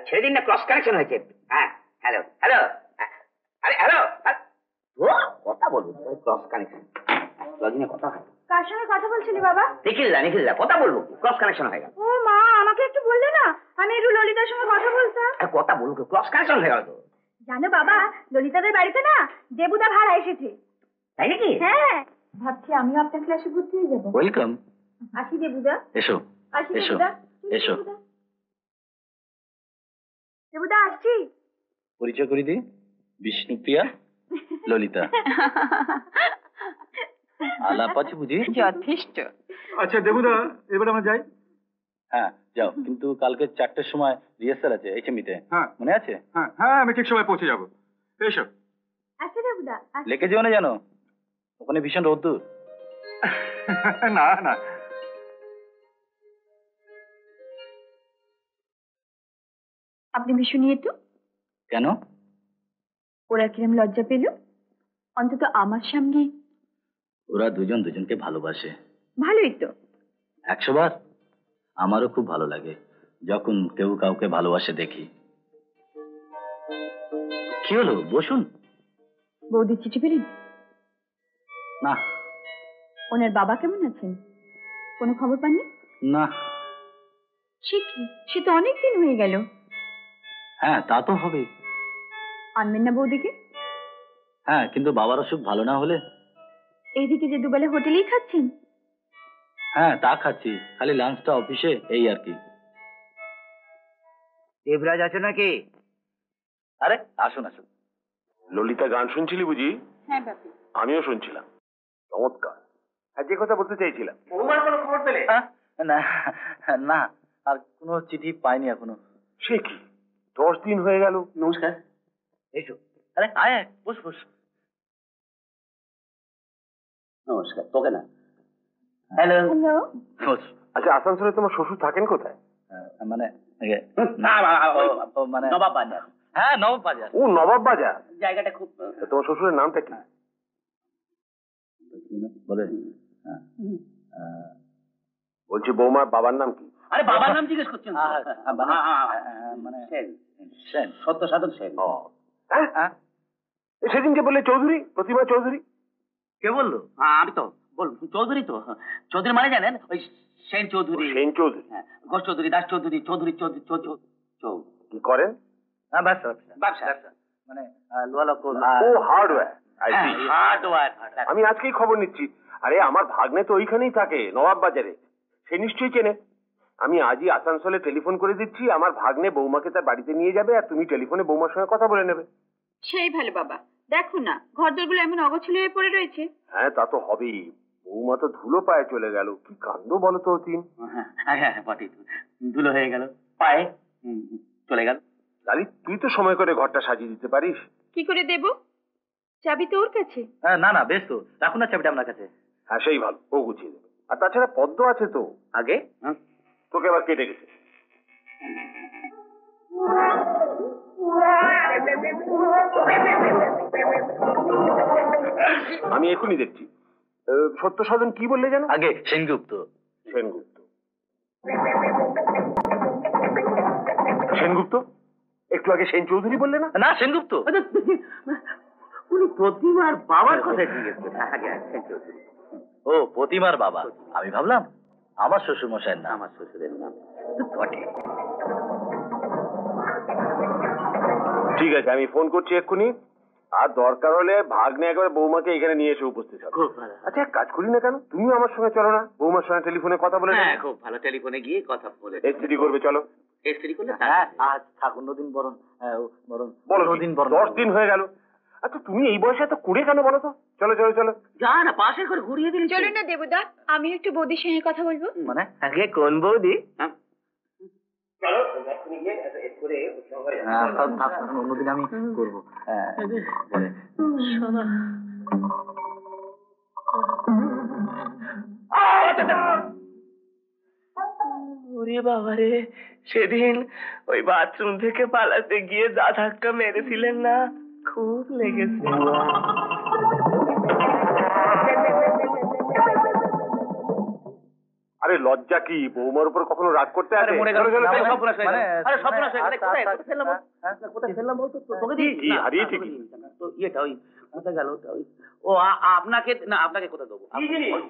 ছেড়ে দিন না, ক্রস কানেকশন হয়েছে। হ্যাঁ, হ্যালো হ্যালো, আরে হ্যালো, ও কথা বলবো, ক্রস কানেকশন লগইনে কথা হয়। কার সঙ্গে কথা বলছিলি বাবা? নিখিলদা কথা বলবো, ক্রস কানেকশন হয়ে গেল। ও মা, আমাকে একটু বললে না, আমি একটু ললিতার সঙ্গে কথা বলতাম। কথা বলবো, ক্রস কানেকশন হয়ে গেল তো। জানো বাবা, ললিতাদের বাড়িতে না দেবুদা ভাড়া এসেছে। তাই নাকি? হ্যাঁ, ভাবছি আমিও আপনার ক্লাসে ভর্তি হয়ে যাবো। ওয়েলকাম। আসি দেবুদা। এসো আসি এসো দেবুদা। এসো। দেবুদা আসছি। পরিচয় করে দিই, বিষ্ণুপ্রিয়া, ললিতা। আলাপ আছে বুঝি? যথেষ্ট। আচ্ছা দেবুদা, এবার আমরা যাই। হ্যাঁ যাও, কিন্তু কালকে 4টের সময় রিহার্সাল আছে HME-তে। হ্যাঁ মনে আছে? হ্যাঁ হ্যাঁ, আমি ঠিক সময় পৌঁছে যাবো। এসো। আসি দেবুদা। লেকে যেও না জানো, ওখানে ভীষণ রোদ্দুর। না না, আপনি ভীষণ নিয়ে তো কেন? ওরা কিরম লজ্জা পেল, অন্তত আমার সামনে। ওরা দুজন দুজনকে ভালোবাসে। ভালোই তো। 100 বার। আমারও খুব ভালো লাগে যখন কেউ কাউকে ভালোবাসে দেখি। কি হলো, বসুন। বৌদি চিঠি পেলেন? না। ওনার বাবা কেমন আছেন? কোনো খবর পাননি? না। সে কি, সে তো অনেকদিন হয়ে গেল। হ্যাঁ তা তো হবে। আনবেন না বৌদিকে? হ্যাঁ, কিন্তু বাবার অসুখ ভালো না হলে। এইদিকে যে দুবেলা হোটেলেই খাচ্ছেন। হ্যাঁ তা খাচ্ছি, খালি লাঞ্চটা অফিসে, এই আর কি। দেবরাজ আছো নাকি? আরে আসুন আসুন। ললিতা গান শুনছিলি বুঝি? হ্যাঁ বাপি। আমিও শুনছিলাম, চমৎকার। আর যে কথা বলতে চাইছিলাম, বৌমার কোনো খবর পেলে? না না, আর কোনো চিঠি পাইনি এখনো। সে কি, 10 দিন হয়ে গেল। নমস্কার, এসো। আরে আয় আয়, বস বস। নমস্কার, তোকে না। হ্যালো। হ্যালো। বস। আচ্ছা, আসানসোলে তোমার শ্বশুর থাকেন কোথায়? মানে মানে নবাব বাজার। হ্যাঁ নবাব বাজার। ও, নবাব বাজার। জায়গাটা খুব। তা তোমার শ্বশুরের নামটা কি? বলে বলছি বৌমার বাবার নাম কি? আরে বাবার নাম জিজ্ঞেস করছেন? মানে সেন, সেন। সত্য সাধন সেন। ও, হ্যাঁ, সেদিনকে বললে চৌধুরী, প্রতিমা চৌধুরী। কে বললো? আমি তো বল, চৌধুরী তো। চৌধুরী মানে জানেন, ওই সেন চৌধুরী, সেন চৌধুরী। হ্যাঁ, ঘোষ চৌধুরী, দাস চৌধুরী, চৌধুরী কি করেন? হ্যাঁ ব্যবসা ব্যবসা। মানে লোহা লক্কর। ও, হার্ডওয়্যার। হার্ডওয়্যার। আমি আজকেই খবর নিচ্ছি। আরে আমার ভাগ্নে তো ওইখানেই থাকে, নবাব বাজারে। সে নিশ্চয়ই চেনে। আমি আজই আসানসোলে টেলিফোন করে দিচ্ছি, আমার ভাগ্নে বৌমাকে তার বাড়িতে নিয়ে যাবে, আর তুমি টেলিফোনে বৌমার সঙ্গে কথা বলে নেবে। সেই ভালো বাবা, দেখো না ঘরদোরগুলো এমন অগোছালো হয়ে পড়ে রয়েছে। হ্যাঁ তা তো হবেই, বৌমা তো ধুলো পায়ে চলে গেল। কি কাণ্ড বলো তো অতীন। হ্যাঁ, বটে, ধুলো হয়ে গেল পায়ে, চলে গেল। লালি, তুই তো সময় করে ঘরটা সাজিয়ে দিতে পারিস। কি করে দেব, চাবি তো ওর কাছে। না না, বেশ তো, রাখুন না চাবিটা আপনার কাছে। হ্যাঁ সেই ভালো, ও গুছিয়ে দেবে। আর তাছাড়া পদ্ম আছে তো আগে। তোকে আবার কেটে গেছে। আমি এখনই দেখছি। সত্য সাধন কি বললে জানো? আগে সেনগুপ্ত। সেনগুপ্ত, সেনগুপ্ত। একটু আগে সেন চৌধুরী বললে না? না সেনগুপ্ত। উনি প্রতিমার বাবার কথা জিজ্ঞেস করছেন। আগে সেন চৌধুরী। ও, প্রতিমার বাবা। আমি ভাবলাম আমার শ্বশুর মশাইয়ের নাম। আমার শ্বশুরের নাম বটে। ঠিক আছে, আমি ফোন করছি এক্ষুনি। আর দরকার হলে ভাগ্নে একবার বৌমাকে এখানে নিয়ে এসে উপস্থিত হবে। খুব ভালো। আচ্ছা, এক কাজ করি না কেন, তুমিও আমার সঙ্গে চলো না, বৌমার সঙ্গে টেলিফোনে কথা বলে। হ্যাঁ, খুব ভালো, টেলিফোনে গিয়ে কথা বলে এসটিডি করবে, চলো। এসটিডি করলে হ্যাঁ, আজ থাক, অন্যদিন বরং। বরং বলো, অন্যদিন বরং। 10 দিন হয়ে গেল। আচ্ছা, তুমি এই বয়সে এত কুড়ে কেন বলো তো? চলো চলো চলো। যা না, পাশে করে ঘুরিয়ে দিন। চলুন না দেবুদা, আমি একটু বৌদির সঙ্গে কথা বলবো। মানে আগে কোন বৌদি? চলো। হ্যাঁ, থাক, অন্যদিন আমি করবো। বলে ওরে বাবারে, সেদিন ওই বাথরুম থেকে পালাতে গিয়ে যা ধাক্কা মেরেছিলেন না, খুব লেগেছে। আরে লজ্জা কি, বৌমার উপর কখনো রাগ করতে আছে? আরে সর্বনাশ হয়ে গেল। কোথায় ফেললাম বল? কোথায় ফেললাম বল তো? তোকে দিয়েছি কি হারিয়েছি কি? তো ইয়েটা ওই কোথায় গেল ওটা? ওই ও আপনাকে না, আপনাকে কোথায় দেবো?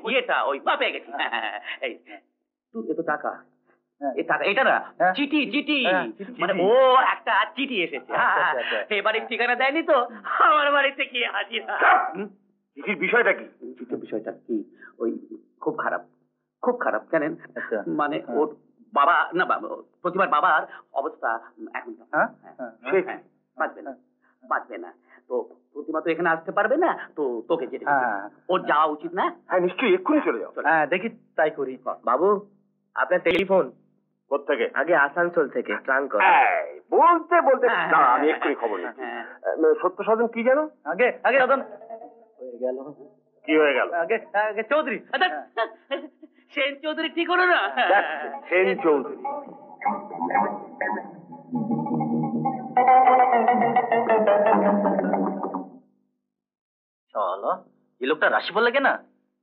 ওই ইয়েটা ওই পেয়ে গেছি। এই তুই এত টাকা, এই টাকা এটা না, চিঠি চিঠি, মানে ও একটা চিঠি এসেছে। এবারে ঠিকানা দেয়নি তো, আমার বাড়িতে কি হাজির। চিঠির বিষয়টা কি? চিঠির বিষয়টা কি? ওই খুব খারাপ, খুব খারাপ। জানেন, মানে ওর বাবা না, প্রতিমার বাবার অবস্থা এখন বাঁচবে না, বাঁচবে না। তো প্রতিমা তো এখানে আসতে পারবে না, তো তোকে যেতে হবে। ওর যাওয়া উচিত না? হ্যাঁ নিশ্চয়ই, এক্ষুনি চলে যাও। হ্যাঁ দেখি তাই করি। বাবু, আপনার টেলিফোন কোত্থেকে? আগে আসানসোল থেকে ট্রাঙ্ক বলতে বলতে দাঁড়া, আমি এক্ষুনি খবর নিচ্ছি। সত্য সাধন কি জানো? আগে আগে দাদন হয়ে গেল। কি হয়ে গেল? আগে আগে চৌধুরী। সেন চৌধুরী ঠিক হলো না? দেখ, সেন চৌধুরী। চলো, এই লোকটা রাশিফল লাগে না,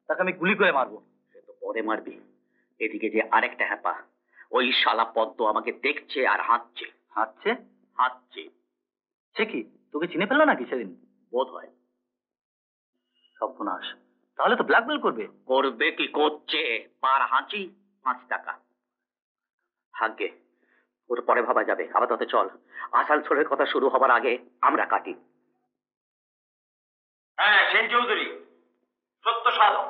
তাকে আমি গুলি করে মারবো। সে তো পরে মারবি। এদিকে যে আরেকটা হ্যাপা, ওই শালা পদ্ম আমাকে দেখছে আর হাঁটছে। হাঁটছে? হাঁটছে সে কি, তোকে চিনে ফেললো নাকি সেদিন? বোধ হয়। সর্বনাশ, তাহলে তো ব্ল্যাকমেল করবে। করবে কি করছে? পার হাঁচি 5 টাকা। ভাগ্যে, ওর পরে ভাবা যাবে। আপাতত চল, আসানসোলের কথা শুরু হবার আগে আমরা কাটি। হ্যাঁ, সেন চৌধুরী, সত্য সাধন।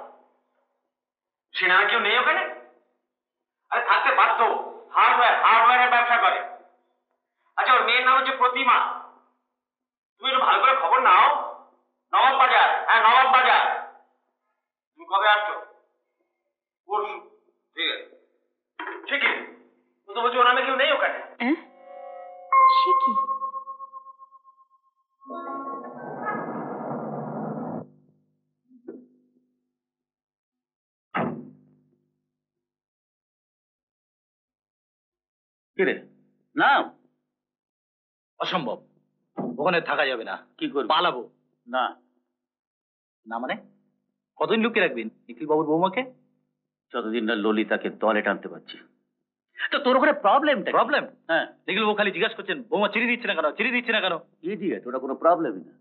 সেনা কেউ নেই ওখানে? আরে থাকতে পারতো, হার্ডওয়্যারের ব্যবসা করে। আচ্ছা, ওর মেয়ের নাম হচ্ছে প্রতিমা। তুমি একটু ভালো করে খবর নাও। নবাব বাজার, হ্যাঁ নবাব বাজার। তুমি কবে আসছো? পরশু। ঠিক আছে। ঠিকই তো বলছি, ওর নামে কেউ নেই ওখানে? সে কি? কিরে, না অসম্ভব, ওখানে থাকা যাবে না। কি করবি? পালাবো। না না মানে কতদিন লুকিয়ে রাখবেন নিখিল বাবুর বৌমাকে? যতদিন না ললিতাকে দলে টানতে পারছি। তো তোর ওখানে প্রবলেমটা? প্রবলেম? হ্যাঁ, নিখিল বাবু খালি জিজ্ঞাসা করছেন বৌমা চিঠি দিচ্ছে না কেন, চিঠি দিচ্ছে না কেন। ইডিয়েট, ওটা কোনো প্রবলেমই না।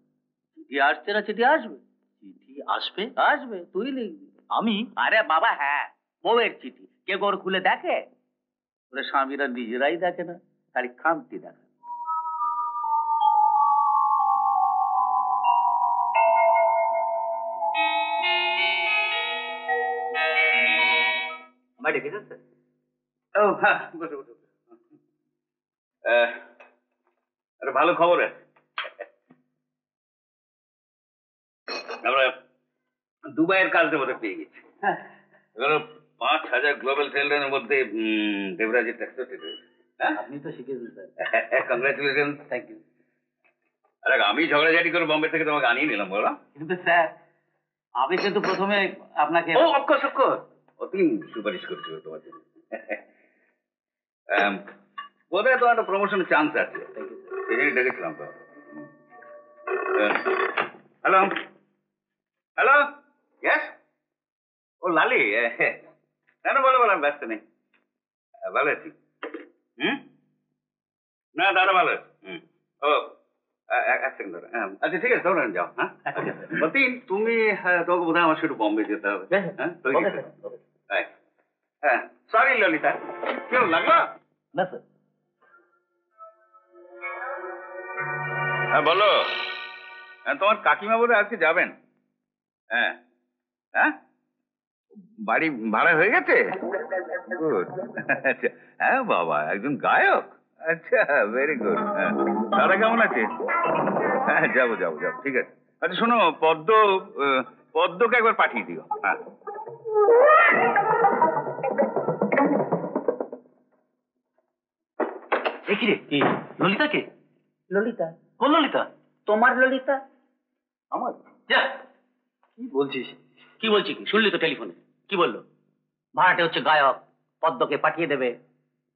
চিঠি আসছে না, চিঠি আসবে। চিঠি আসবে? আসবে, তুই লিখবি। আমি? আরে বাবা হ্যাঁ, বউয়ের চিঠি। কে গোর খুলে দেখে? ওরা স্বামীরা নিজেরাই দেখে না, খালি খামতি দেখে। আমায় ডেকেছেন স্যার? ও হ্যাঁ, বসে বসে। একটা ভালো খবর আছে। আমরা দুবাইয়ের কাজটা বোধ পেয়ে গেছি। এবার 5,000 গ্লোবাল সেলারের মধ্যে দেবরাজের অ্যাকসেপ্টেড হয়েছে। আপনি তো শিখেছেন স্যার, কংগ্রাচুলেশন। Thank you. আরে আমি ঝগড়াঝাটি করে বম্বে থেকে তোমাকে আনিয়ে নিলাম, বলো। কিন্তু স্যার, আমি কিন্তু প্রথমে আপনাকে ও অফকোর্স অফকোর্স, অতি সুপারিশ করেছিল তোমার জন্য। বোধহয় তোমার একটা প্রমোশনের চান্স আছে, এই জন্য ডেকেছিলাম তো। Hello hello, yes. ও লালি, কেন বলো বলো, আমি ব্যস্ত নেই, ভালো আছি। না দাদা ভালো আছে। ও এক সেকেন্ড ধরো। আচ্ছা ঠিক আছে, তোমরা যাও। হ্যাঁ অতীন, তুমি তোমাকে বোধহয় আমার সাথে বম্বে যেতে হবে। হ্যাঁ, হ্যাঁ সরি ললিতা, কেউ লাগলো না স্যার। হ্যাঁ বলো। হ্যাঁ, তোমার কাকিমা বোধহয় আজকে যাবেন। হ্যাঁ হ্যাঁ, বাড়ি ভাড়া হয়ে গেছে? গুড। আচ্ছা, হ্যাঁ বাবা একজন গায়ক। আচ্ছা, ভেরি গুড। হ্যাঁ, দাদা কেমন আছে? হ্যাঁ যাবো যাবো যাবো, ঠিক আছে। আচ্ছা শোনো, পদ্মকে একবার পাঠিয়ে দিও। হ্যাঁ দেখি রে, কি ললিতা? কে ললিতা? কোন ললিতা? তোমার ললিতা? আমার? যা, কি বলছিস? কি বলছি কি, শুনলি তো টেলিফোনে কি বললো? ভাড়াটে হচ্ছে গায়ক, পদ্মকে পাঠিয়ে দেবে।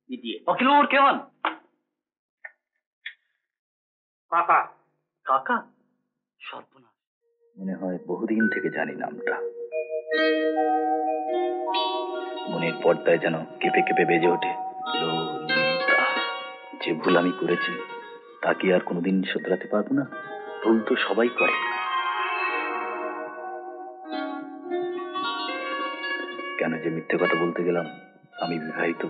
দিয়ে অখিল বাবুর কেমন? কাকা। কাকা? সর্বনাশ, মনে হয় বহুদিন থেকে জানি নামটা। মনের পর্দায় যেন কেঁপে কেঁপে বেজে ওঠে ললিতা। যে ভুল আমি করেছি তা কি আর কোনোদিন শুধরাতে পারবো না? ভুল তো সবাই করে। কেন যে মিথ্যে কথা বলতে গেলাম আমি বিবাহিত।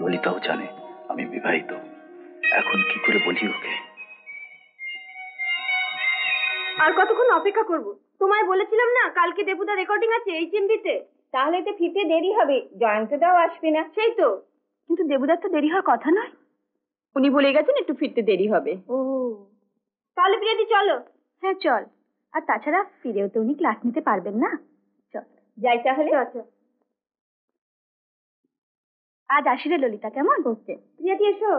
ললিতাও জানে আমি বিবাহিত। এখন কি করে বলি ওকে? আর কতক্ষণ অপেক্ষা করব? তোমায় বলেছিলাম না কালকে দেবুদা রেকর্ডিং আছে HMV তে। তাহলে তো ফিরতে দেরি হবে, জয়ন্তদাও আসবে না। সেই তো, কিন্তু দেবুদার তো দেরি হওয়ার কথা নয়। উনি বলে গেছেন একটু ফিরতে দেরি হবে। ও, তাহলে প্রিয়াদি চলো। হ্যাঁ চল। আর তাছাড়া ফিরেও তো উনি ক্লাস নিতে পারবেন না। চল যাই তাহলে। আজ আসি রে ললিতা, কেমন? ওকে প্রিয়াদি এসো।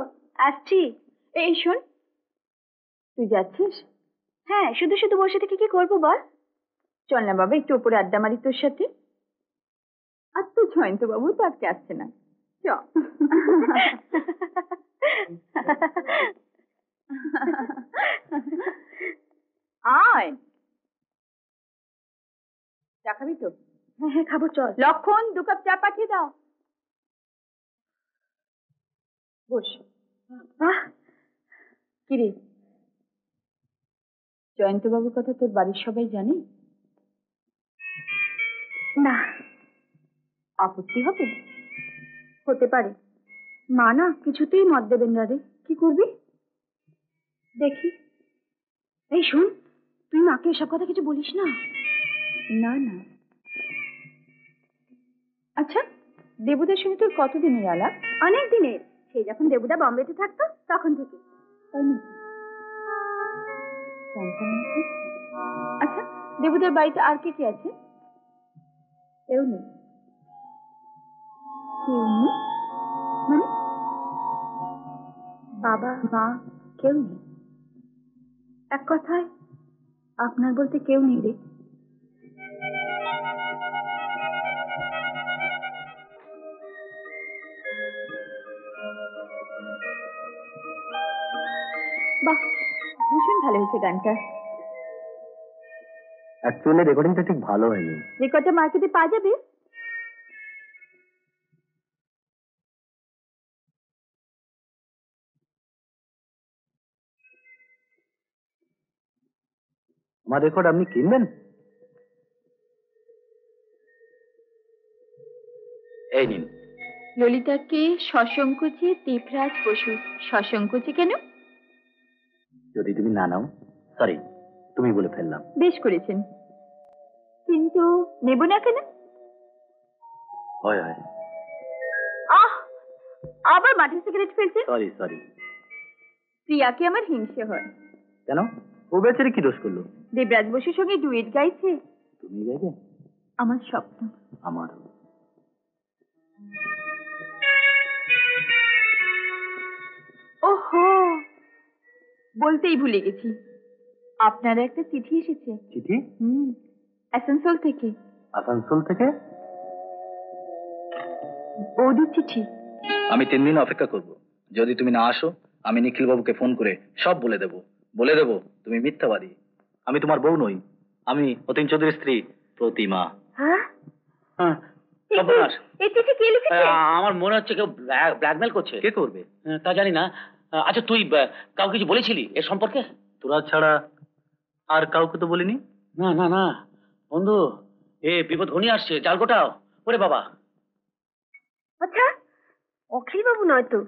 আসছি। এই শোন, তুই যাচ্ছিস? হ্যাঁ, শুধু শুধু বসে থেকে কি করবো বল? চল না বাবা, একটু উপরে আড্ডা মারি তোর সাথে। আর তো জয়ন্ত বাবু তো আজকে আসছে না। চল। আয়, চা খাবি তো? হ্যাঁ হ্যাঁ খাবো, চল। লক্ষণ, 2 কাপ চা পাঠিয়ে দাও। বস। কিরে, জয়ন্তবাবুর কথা তোর বাড়ির সবাই জানে? না। আপত্তি হবে? হতে পারে। মা না কিছুতেই মত দেবেন না রে। কি করবি? দেখি। এই শোন, তুই মাকে এসব কথা কিছু বলিস না। না না। আচ্ছা, দেবুদার সঙ্গে তোর কতদিনের আলাপ? অনেক দিনের। সে যখন দেবুদা বম্বেতে থাকতো তখন থেকে। তাই নাকি? জানতাম না তো। আচ্ছা, দেবুদার বাড়িতে আর কে কে আছে? কেউ নেই। কেউ নেই মানে? বাবা মা কেউ নেই? এক কথায় আপনার বলতে কেউ নেই রে। বাহ, ভীষণ ভালো হয়েছে গানটা। অ্যাকচুয়ালি রেকর্ডিংটা ঠিক ভালো হয়নি। রেকর্ডটা মার্কেটে পাওয়া যাবে? আমার রেকর্ড আপনি কিনবেন? এই নিন। ললিতাকে সসংকোচে দীপরাজ বসু। সসংকোচে কেন? যদি তুমি না নাও, সরি তুমি বলে ফেললাম। বেশ করেছেন, কিন্তু নেব না কেন? হয় হয়। আহ, আবার মাটির সিগারেট ফেলছে। Sorry sorry. প্রিয়াকে আমার হিংসে হয়। কেন? ও বেচারি কি দোষ করলো? দেবরাজ বসুর সঙ্গে ডুয়েট গাইছে। তুমি গাইবে? আমার স্বপ্ন। আমার। ওহো, বলতেই ভুলে গেছি, আপনার একটা চিঠি এসেছে। চিঠি? আসানসোল থেকে। আসানসোল থেকে? বৌদির চিঠি। আমি 3 দিন অপেক্ষা করব। যদি তুমি না আসো আমি নিখিল বাবুকে ফোন করে সব বলে দেব। বলে দেব তুমি মিথ্যাবাদী। আমি তোমার বউ নই, আমি অতীন চৌধুরীর স্ত্রী প্রতিমা। হ্যাঁ? হ্যাঁ, সর্বনাশ। এই চিঠি কে লিখেছে? আমার মনে হচ্ছে কেউ ব্ল্যাকমেল করছে। কে করবে তা জানি না। আচ্ছা, তুই কাউকে কিছু বলেছিলি এর সম্পর্কে? তোরা ছাড়া আর কাউকে তো বলিনি। না না না বন্ধু, এ বিপদ ঘনিয়ে আসছে, জাল গোটাও। ওরে বাবা। আচ্ছা, অখিল বাবু নয় তো?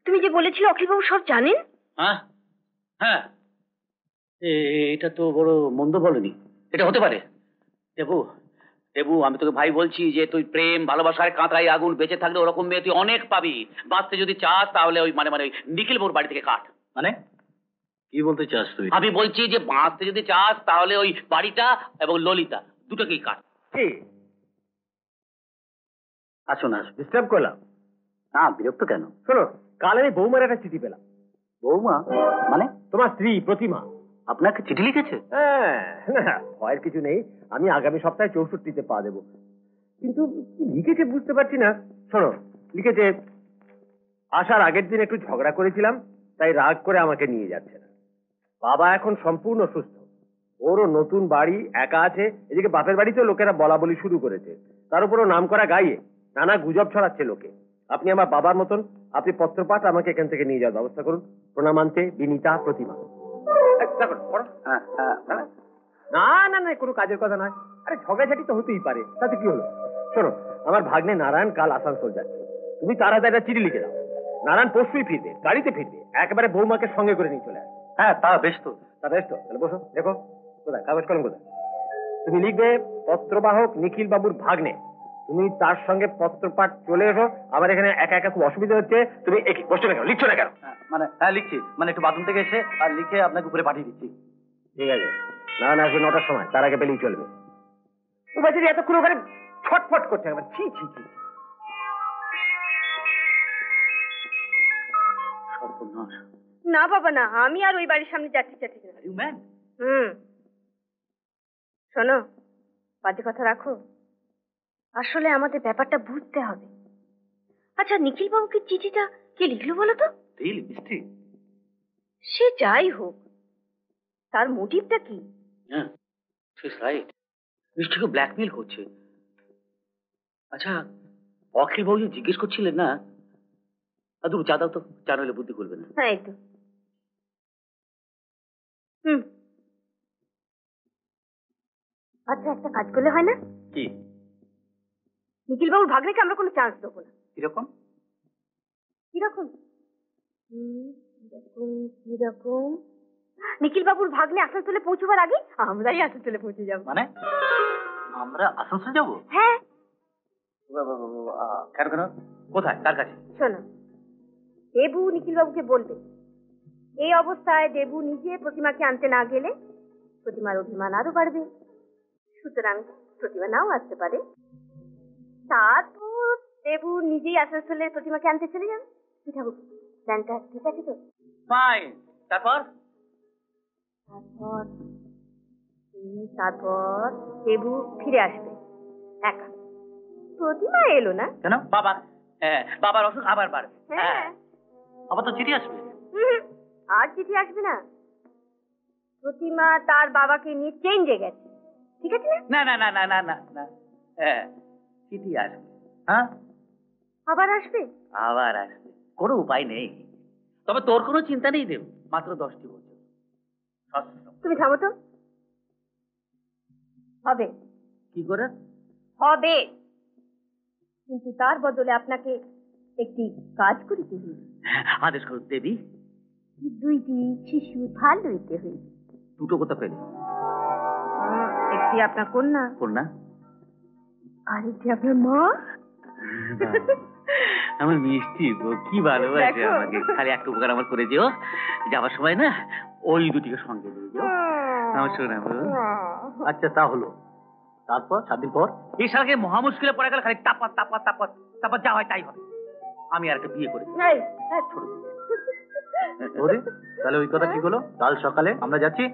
তুমি যে বলেছিলে অখিল বাবু সব জানেন। হ্যাঁ হ্যাঁ, এটা তো বড় মন্দ বলনি। এটা হতে পারে। দেবু দেবু, আমি তোকে ভাই বলছি যে তুই প্রেম ভালোবাসার কাঁটায় আগুন বেঁচে থাকলে ওরকম মেয়ে তুই অনেক পাবি। বাঁচতে যদি চাস তাহলে ওই মানে ওই নিখিল বাবুর বাড়ি থেকে কাট। মানে কি বলতে চাস তুই? আমি বলছি যে বাঁচতে যদি চাস তাহলে ওই বাড়িটা এবং ললিতা দুটোকেই কাট। আসুন আসুন। ডিস্টার্ব করলাম? না, বিরক্ত কেন? শোনো, কাল আমি বৌমার একটা চিঠি পেলাম। বৌমা মানে? তোমার স্ত্রী প্রতিমা। আপনাকে চিঠি লিখেছে? হ্যাঁ, না, ভয়ের কিছু নেই। আমি আগামী সপ্তাহে 64তে পা দেবো। কিন্তু কি লিখেছে বুঝতে পারছি না। শোনো, লিখেছে, আসার আগের দিন একটু ঝগড়া করেছিলাম, তাই রাগ করে আমাকে নিয়ে যাচ্ছে না। বাবা এখন সম্পূর্ণ সুস্থ। ওরও নতুন বাড়ি, একা আছে। এদিকে বাপের বাড়িতেও লোকেরা বলা বলি শুরু করেছে। তার উপরও নাম করা গাইয়ে নানা গুজব ছড়াচ্ছে লোকে। আপনি আমার বাবার মতন, আপনি পত্রপাঠ আমাকে এখান থেকে নিয়ে যাওয়ার ব্যবস্থা করুন। প্রণামান্তে বিনীতা প্রতিমা। না না না, কোনো কাজের কথা নয়। আরে ঝগড়াঝাটি তো হতেই পারে, তাতে কি হলো? শোনো, আমার ভাগ্নে নারায়ণ কাল আসানসোল যাচ্ছে। তুমি তাড়াতাড়ি একটা চিঠি লিখে দাও। নারায়ণ পরশুই ফিরবে, গাড়িতে ফিরবে, একেবারে বৌমাকে সঙ্গে করে নিয়ে চলে আসবে। হ্যাঁ, তা বেশ তো। তা বেশ তো, তাহলে বসো। দেখো কোথায় কাগজ কলম কোথায়? তুমি লিখবে পত্রবাহক নিখিল বাবুর ভাগ্নে। তুমি তার সঙ্গে পত্রপাঠ চলে এসো। আমার এখানে একা একা খুব অসুবিধা হচ্ছে। তুমি বসছো না কেন, লিখছো না কেন? মানে হ্যাঁ লিখছি, মানে একটু বাথরুম থেকে এসে আর লিখে আপনাকে উপরে পাঠিয়ে দিচ্ছি। ঠিক আছে, নারায়ণ আসবে 9টার সময়, তার আগে পেলেই চলবে। ও বাচ্চাটি এতক্ষণ ওখানে ছটফট করছে একবার। ছি ছি ছি। সর্বনাশ। না বাবা না, আমি আর ওই বাড়ির সামনে যাচ্ছি না। You man. শোনো, বাজে কথা রাখো। আসলে আমাদের ব্যাপারটা বুঝতে হবে। আচ্ছা, নিখিল বাবুকে চিঠিটা কে লিখলো বলো তো? Really mystery. সে যাই হোক, তার মোটিভটা কি? হ্যাঁ, সে রাইট। মিষ্টিকে ব্ল্যাকমেল করছে। আচ্ছা, অখিল বাবু যে জিজ্ঞেস করছিলেন না, আর তুমি চা দাও তো, চা নইলে বুদ্ধি করবে না। হ্যাঁ, এই তো। আচ্ছা, একটা কাজ করলে হয় না? কি? নিখিল বাবুর ভাগ্নেকে আমরা কোনো চান্স দেবো না। কিরকম? কিরকম? কিরকম? নিখিল বাবুর ভাগ্নে আসানসোলে পৌঁছবার আগে আমরাই আসানসোলে পৌঁছে যাবো। মানে আমরা আসানসোল যাবো? হ্যাঁ। কেন কেন? কোথায়, কার কাছে? শোনো, দেবু নিখিল বাবুকে বলবে এই অবস্থায় দেবু নিজে প্রতিমাকে আনতে না গেলে প্রতিমার অভিমান আরো বাড়বে। সুতরাং প্রতিমা নাও আসতে পারে। তারপর দেবু নিজেই আসানসোলে প্রতিমাকে আনতে চলে যাবে। কি ঠাকুর, প্ল্যানটা ঠিক আছে তো? ফাইন। তারপর? তারপর দেবু ফিরে আসবে একা। প্রতিমা এলো না কেন? বাবার অসুখ আবার বাড়বে। হ্যাঁ। আবার তো চিঠি আসবে। আর চিঠি আসবে না। প্রতিমা তার বাবাকে নিয়ে চেঞ্জে গেছে, ঠিক আছে না? না না না না না না না, হ্যাঁ চিঠি আসবে। হ্যাঁ, আবার আসবে। আবার আসবে, কোনো উপায় নেই। তবে তোর কোনো চিন্তা নেই দেব, মাত্র 10টি বছর। তুমি থামো তো। হবে। কি করে হবে? কিন্তু তার বদলে আপনাকে একটি কাজ করিতে হইবে। আদেশ করো দেবী। 2টি শিশু ভালো হইতে হইবে। দুটো কথা পেলে? একটি আপনার কন্যা, কন্যা, আর একটি আপনার মা। আমার মিষ্টি গো, কি ভালোবাসে দেখো। আমাকে। খালি একটা উপকার আমার করে দিও, যাবার সময় না ওই দুটিকে সঙ্গে নিয়ে দিও। আমার শোনাবো। আচ্ছা, তা হলো। তারপর 7 দিন পর এই শালাকে মহা মুশকিলে পড়ে গেল। খালি তাপা তাপা তাপা তারপর যা হয় তাই হবে। আমি আর একটা বিয়ে করি। এই, ছোট তাহলে ওই কথা ঠিক হলো। কাল সকালে আমরা যাচ্ছি